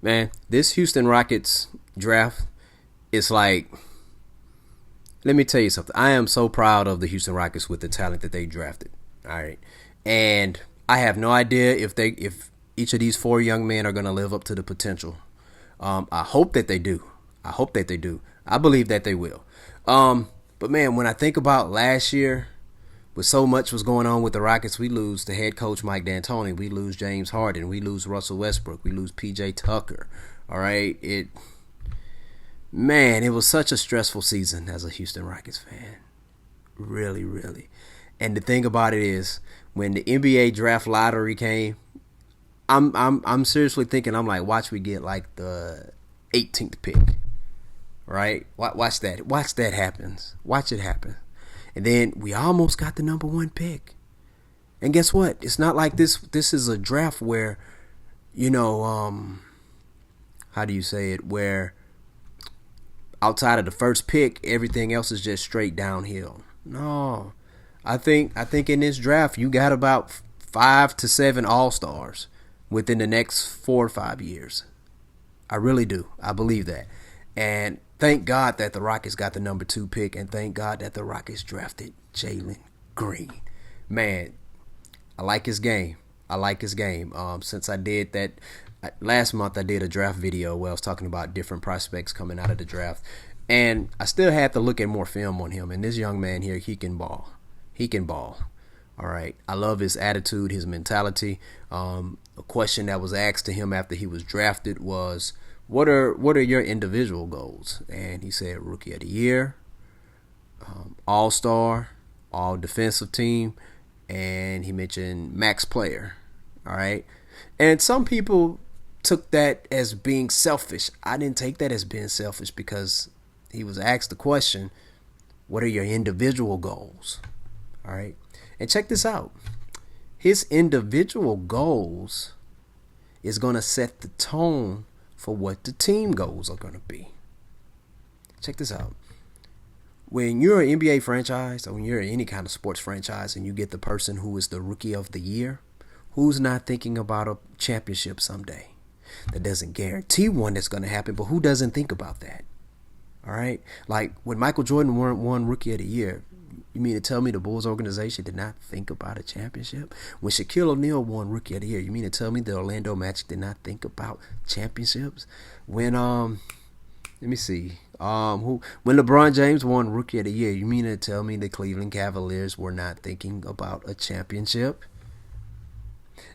Man, this Houston Rockets draft is like, let me tell you something. I am so proud of the Houston Rockets with the talent that they drafted. All right. And I have no idea if each of these four young men are going to live up to the potential. I hope that they do. I believe that they will. But man, when I think about last year, with so much was going on with the Rockets, we lose the head coach Mike D'Antoni, we lose James Harden, we lose Russell Westbrook, we lose PJ Tucker. All right, it was such a stressful season as a Houston Rockets fan, really, really. And the thing about it is, when the NBA draft lottery came, I'm seriously thinking, I'm like, watch we get like the 18th pick, right? Watch that happens. Watch it happen. And then we almost got the number 1 pick. And guess what? It's not like this is a draft where, how do you say it? Where outside of the first pick, everything else is just straight downhill. No. I think in this draft, you got about 5 to 7 All-Stars within the next 4 or 5 years. I really do. I believe that. And thank God that the Rockets got the number 2 pick, and thank God that the Rockets drafted Jalen Green. Man, I like his game. Since I did that last month, I did a draft video where I was talking about different prospects coming out of the draft, and I still had to look at more film on him. And this young man here, he can ball. All right. I love his attitude, his mentality. A question that was asked to him after he was drafted was, What are your individual goals? And he said Rookie of the Year, All-Star, All-Defensive Team, and he mentioned Max Player. All right. And some people took that as being selfish. I didn't take that as being selfish because he was asked the question, what are your individual goals? All right. And check this out. His individual goals is going to set the tone for what the team goals are going to be. Check this out. When you're an NBA franchise, or when you're any kind of sports franchise, and you get the person who is the Rookie of the Year, who's not thinking about a championship someday? That doesn't guarantee one that's going to happen, but who doesn't think about that? All right? Like when Michael Jordan won Rookie of the Year, you mean to tell me the Bulls organization did not think about a championship? When Shaquille O'Neal won Rookie of the Year, you mean to tell me the Orlando Magic did not think about championships? When when LeBron James won Rookie of the Year, you mean to tell me the Cleveland Cavaliers were not thinking about a championship?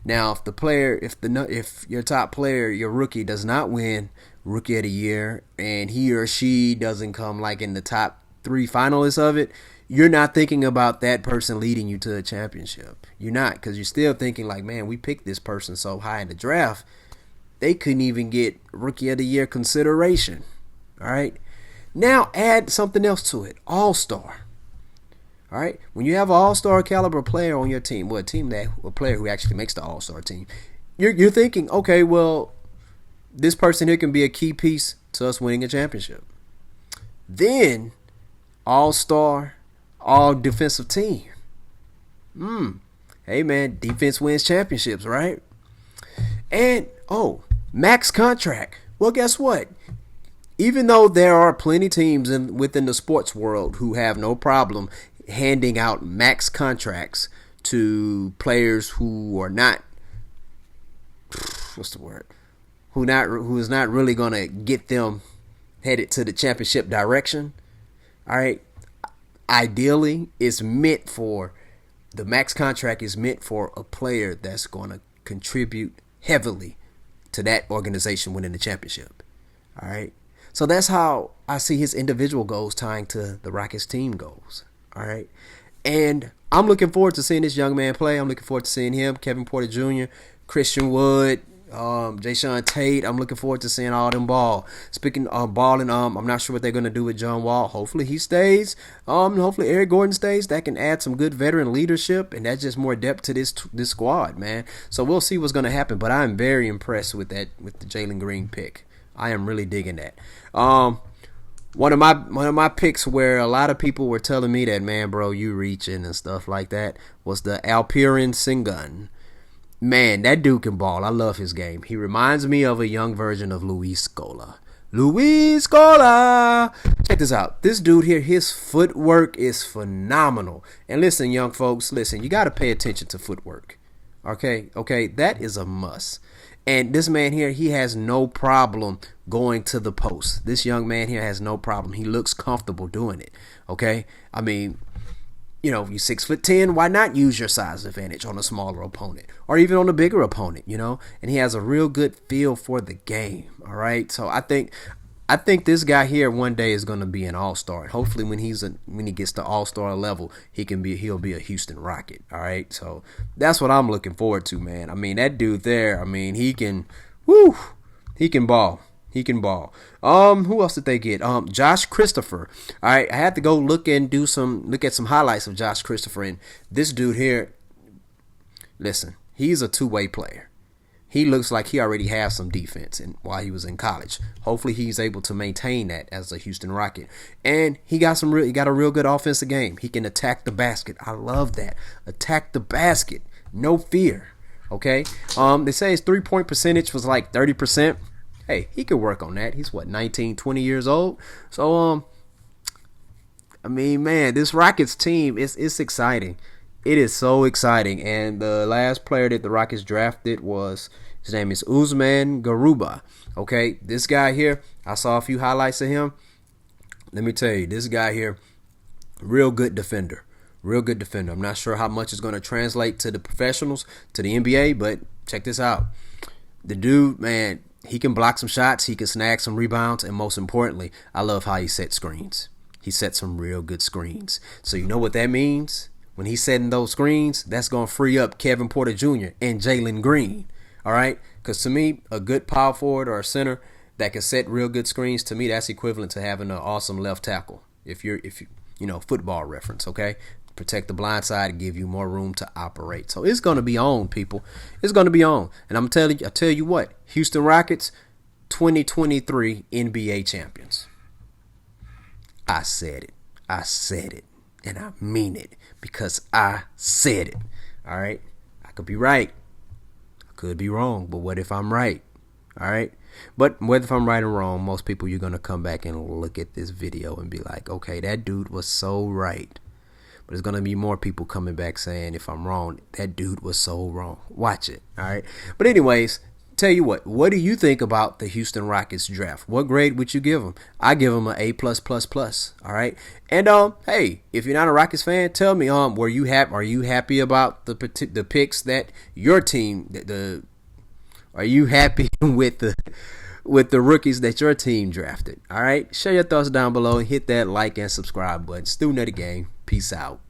Now, if your top player, your rookie, does not win Rookie of the Year, and he or she doesn't come like in the top 3 finalists of it, you're not thinking about that person leading you to a championship. You're not, because you're still thinking like, man, we picked this person so high in the draft, they couldn't even get Rookie of the Year consideration. All right. Now add something else to it. All-Star. All right. When you have an all-star caliber player on your team, a player who actually makes the all-star team, you're thinking, okay, well, this person here can be a key piece to us winning a championship. Then all-star, all-defensive team. Hey, man, defense wins championships, right? And, max contract. Well, guess what? Even though there are plenty teams within the sports world who have no problem handing out max contracts to players who are not, who is not really going to get them headed to the championship direction. All right. Ideally, the max contract is meant for a player that's going to contribute heavily to that organization winning the championship. All right. So that's how I see his individual goals tying to the Rockets team goals. All right. And I'm looking forward to seeing this young man play. I'm looking forward to seeing him, Kevin Porter Jr., Christian Wood, Jayshawn Tate. I'm looking forward to seeing all them ball. Speaking of balling, I'm not sure what they're going to do with John Wall. Hopefully he stays. Hopefully Eric Gordon stays. That can add some good veteran leadership, and that's just more depth to this squad, man. So we'll see what's going to happen. But I'm very impressed with the Jalen Green pick. I am really digging that. One of my picks where a lot of people were telling me that, man, bro, you reaching and stuff like that, was the Alperen Sengun. Man, that dude can ball. I love his game. He reminds me of a young version of Luis Scola. Luis Scola! Check this out. This dude here, his footwork is phenomenal. And listen, young folks, listen, you got to pay attention to footwork. Okay, that is a must. And this man here, he has no problem going to the post. This young man here has no problem. He looks comfortable doing it. Okay, I mean, you know, you're 6'10", why not use your size advantage on a smaller opponent or even on a bigger opponent, you know? And he has a real good feel for the game, all right? So I think this guy here one day is going to be an all-star. And hopefully when he gets to all-star level, he'll be a Houston Rocket, all right? So that's what I'm looking forward to, man. I mean, that dude there, I mean, he can ball. He can ball. Who else did they get? Josh Christopher. All right, I had to go look at some highlights of Josh Christopher, and this dude here. Listen, he's a two-way player. He looks like he already has some defense, and while he was in college, hopefully he's able to maintain that as a Houston Rocket. And he got a real good offensive game. He can attack the basket. I love that. Attack the basket, no fear. Okay. They say his 3-point percentage was like 30%. Hey, he could work on that. He's 19, 20 years old. So I mean, man, this Rockets team it's exciting. It is so exciting. And the last player that the Rockets drafted his name is Usman Garuba. Okay, this guy here, I saw a few highlights of him. Let me tell you, this guy here, real good defender. Real good defender. I'm not sure how much is going to translate to the professionals, to the NBA, but check this out. The dude, man, he can block some shots, he can snag some rebounds, and most importantly, I love how he sets screens. He sets some real good screens. So you know what that means? When he's setting those screens, that's going to free up Kevin Porter Jr. and Jalen Green. All right? Because to me, a good power forward or a center that can set real good screens, to me, that's equivalent to having an awesome left tackle. If you football reference, okay? Protect the blind side and give you more room to operate. So it's going to be on, people. It's going to be on. And I tell you what, Houston Rockets, 2023 NBA champions. I said it. And I mean it because I said it. All right? I could be right. I could be wrong. But what if I'm right? All right? But whether if I'm right or wrong, most people, you're going to come back and look at this video and be like, okay, that dude was so right. But there's going to be more people coming back saying, if I'm wrong, that dude was so wrong. Watch it. All right. But anyways, tell you what do you think about the Houston Rockets draft? What grade would you give them? I give them an A+++. All right. And hey, if you're not a Rockets fan, tell me are you happy about the picks that your team are you happy with the rookies that your team drafted? All right. Share your thoughts down below and hit that like and subscribe button. Student of the game. Peace out.